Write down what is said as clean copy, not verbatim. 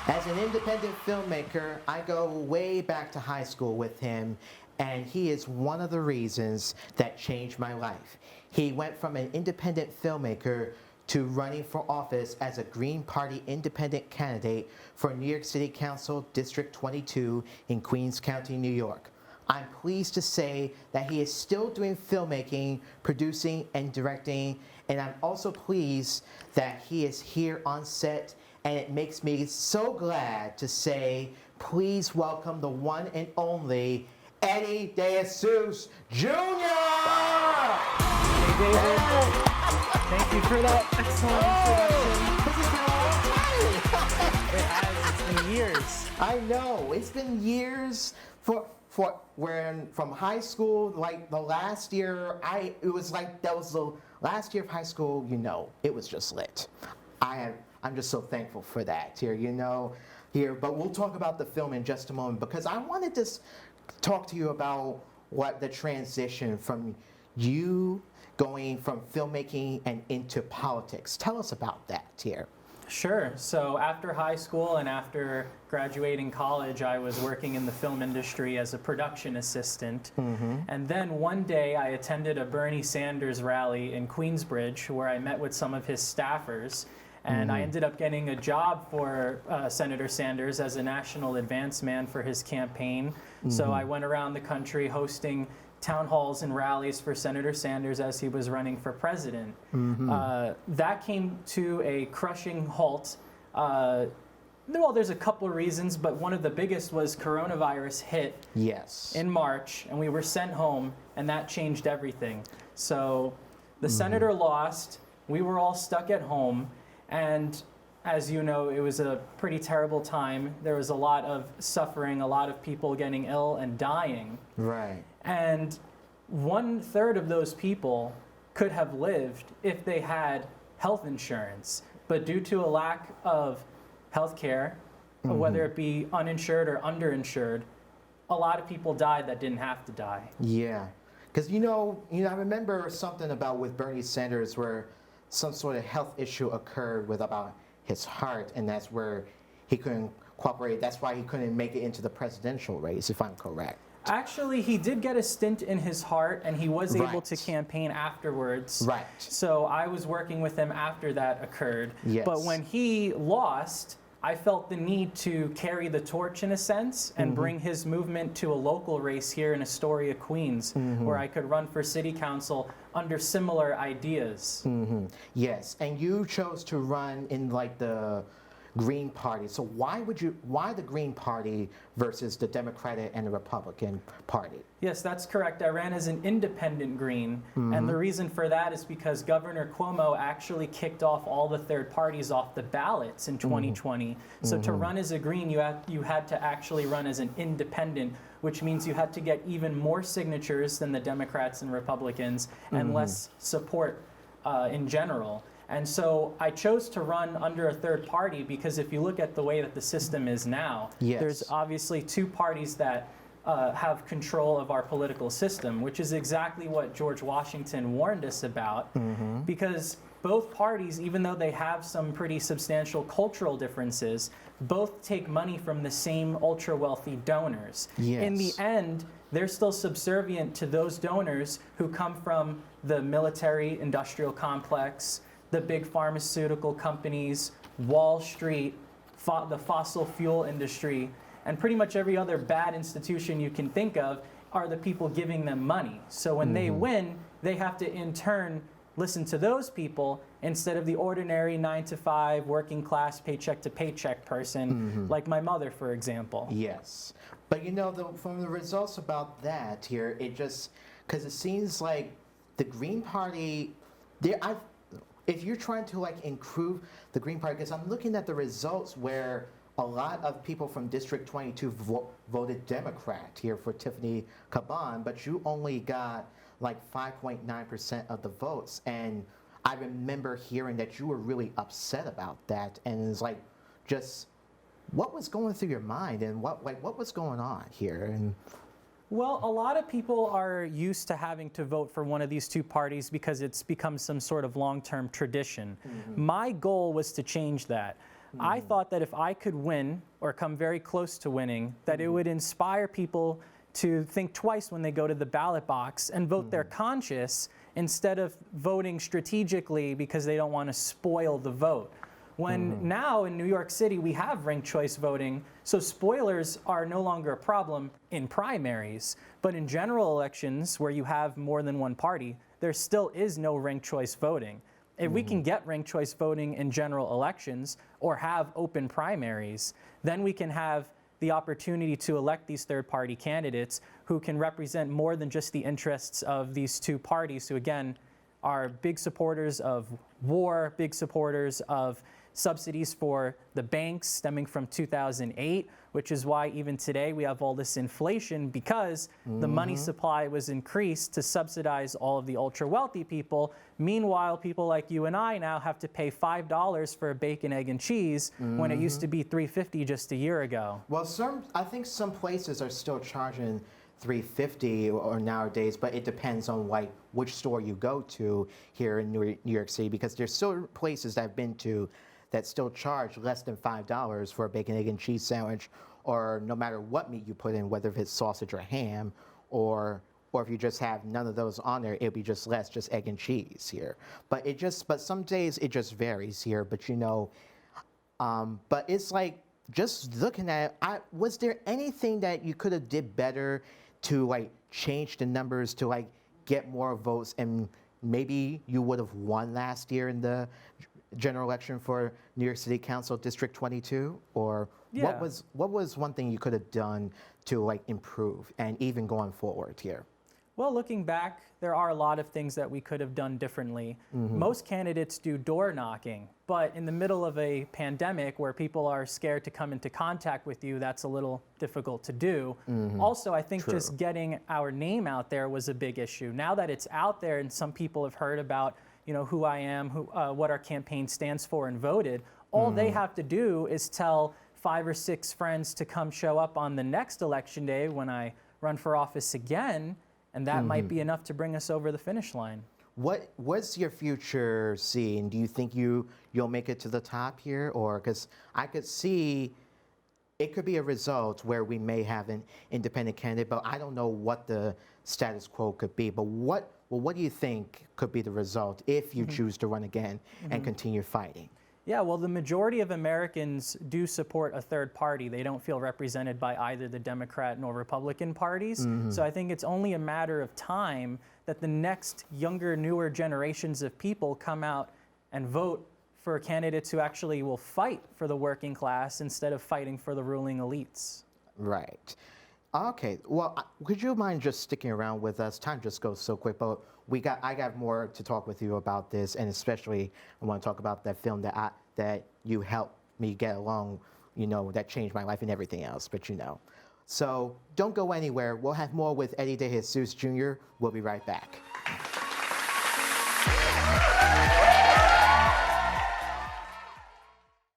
As an independent filmmaker, I go way back to high school with him, and he is one of the reasons that changed my life. He went from an independent filmmaker to running for office as a Green Party independent candidate for New York City Council District 22 in Queens County, New York. I'm pleased to say that he is still doing filmmaking, producing, and directing, and I'm also pleased that he is here on set, and it makes me so glad to say, please welcome the one and only Edwin DeJesus Jr. Hey, David. Thank you for that excellent introduction. It has. It's been years. I know. It's been years for when from high school, like the last year, it was like that was the last year of high school, it was just lit. I'm just so thankful for that here, but we'll talk about the film in just a moment because I wanted to talk to you about what the transition from you going from filmmaking and into politics. Tell us about that here. Sure. So after high school and after graduating college, I was working in the film industry as a production assistant. Mm-hmm. And then one day I attended a Bernie Sanders rally in Queensbridge where I met with some of his staffers. And I ended up getting a job for Senator Sanders as a national advance man for his campaign. Mm-hmm. So I went around the country hosting town halls and rallies for Senator Sanders as he was running for president. Mm-hmm. That came to a crushing halt. Well, there's a couple of reasons, but one of the biggest was coronavirus hit in March, and we were sent home, and that changed everything. So the senator lost, we were all stuck at home, and as you know, it was a pretty terrible time. There was a lot of suffering, a lot of people getting ill and dying. Right. And 1/3 of those people could have lived if they had health insurance. But due to a lack of health care, whether it be uninsured or underinsured, a lot of people died that didn't have to die. Yeah. Because, I remember something about with Bernie Sanders where some sort of health issue occurred with about his heart, and that's where he couldn't cooperate. That's why he couldn't make it into the presidential race, if I'm correct. Actually, he did get a stint in his heart, and he was able to campaign afterwards. Right. So I was working with him after that occurred. Yes. But when he lost, I felt the need to carry the torch in a sense and bring his movement to a local race here in Astoria, Queens, where I could run for city council under similar ideas. Yes, and you chose to run in like the Green Party. So why the Green Party versus the Democratic and the Republican Party? Yes, that's correct. I ran as an independent Green, and the reason for that is because Governor Cuomo actually kicked off all the third parties off the ballots in 2020. So to run as a Green, you had to actually run as an independent, which means you had to get even more signatures than the Democrats and Republicans and less support in general. And so I chose to run under a third party because if you look at the way that the system is now, there's obviously two parties that have control of our political system, which is exactly what George Washington warned us about, because both parties, even though they have some pretty substantial cultural differences, both take money from the same ultra-wealthy donors. Yes. In the end, they're still subservient to those donors who come from the military-industrial complex, the big pharmaceutical companies, Wall Street, the fossil fuel industry, and pretty much every other bad institution you can think of are the people giving them money. So when they win, they have to in turn listen to those people instead of the ordinary 9-to-5 working class paycheck to paycheck person like my mother, for example. Yes. But from the results about that here, because it seems like the Green Party, if you're trying to improve the Green Party, because I'm looking at the results where a lot of people from District 22 voted Democrat here for Tiffany Caban, but you only got 5.9% of the votes. And I remember hearing that you were really upset about that. And it's what was going through your mind and what was going on here? And Well, a lot of people are used to having to vote for one of these two parties because it's become some sort of long-term tradition. Mm-hmm. My goal was to change that. I thought that if I could win or come very close to winning, that it would inspire people to think twice when they go to the ballot box and vote their conscience instead of voting strategically because they don't want to spoil the vote. When now in New York City we have ranked choice voting, so spoilers are no longer a problem in primaries, but in general elections where you have more than one party, there still is no ranked choice voting. If we can get ranked choice voting in general elections or have open primaries, then we can have the opportunity to elect these third-party candidates who can represent more than just the interests of these two parties who, again, are big supporters of war, big supporters of subsidies for the banks stemming from 2008, which is why even today we have all this inflation because the money supply was increased to subsidize all of the ultra-wealthy people. Meanwhile, people like you and I now have to pay $5 for a bacon, egg, and cheese when it used to be $3.50 just a year ago. Well, I think some places are still charging $3.50 or nowadays, but it depends on like which store you go to here in New York City, because there's still places that I've been to that still charge less than $5 for a bacon, egg, and cheese sandwich, or no matter what meat you put in, whether it's sausage or ham, or if you just have none of those on there, it'll be just less, just egg and cheese here. But some days it just varies here. But but it's like just looking at it, was there anything that you could have did better to like change the numbers to like get more votes, and maybe you would have won last year in the general election for New York City Council District 22? Or what was one thing you could have done to like improve, and even going forward here? Well, looking back, there are a lot of things that we could have done differently. Most candidates do door knocking, but in the middle of a pandemic where people are scared to come into contact with you, that's a little difficult to do. Also, I think just getting our name out there was a big issue. Now that it's out there and some people have heard about who I am, what our campaign stands for, and voted, all they have to do is tell 5 or 6 friends to come show up on the next election day when I run for office again, and that might be enough to bring us over the finish line. What's your future scene? Do you think you'll make it to the top here? Or, because I could see it could be a result where we may have an independent candidate, but I don't know what the status quo could be. But what do you think could be the result if you choose to run again and continue fighting? Yeah, well, the majority of Americans do support a third party. They don't feel represented by either the Democrat nor Republican parties. So I think it's only a matter of time that the next younger, newer generations of people come out and vote for candidates who actually will fight for the working class instead of fighting for the ruling elites. Right. Okay. Well, would you mind just sticking around with us? Time just goes so quick, but I got more to talk with you about this, and especially I want to talk about that film that you helped me get along, that changed my life and everything else. But So don't go anywhere. We'll have more with Eddie DeJesus Jr. We'll be right back.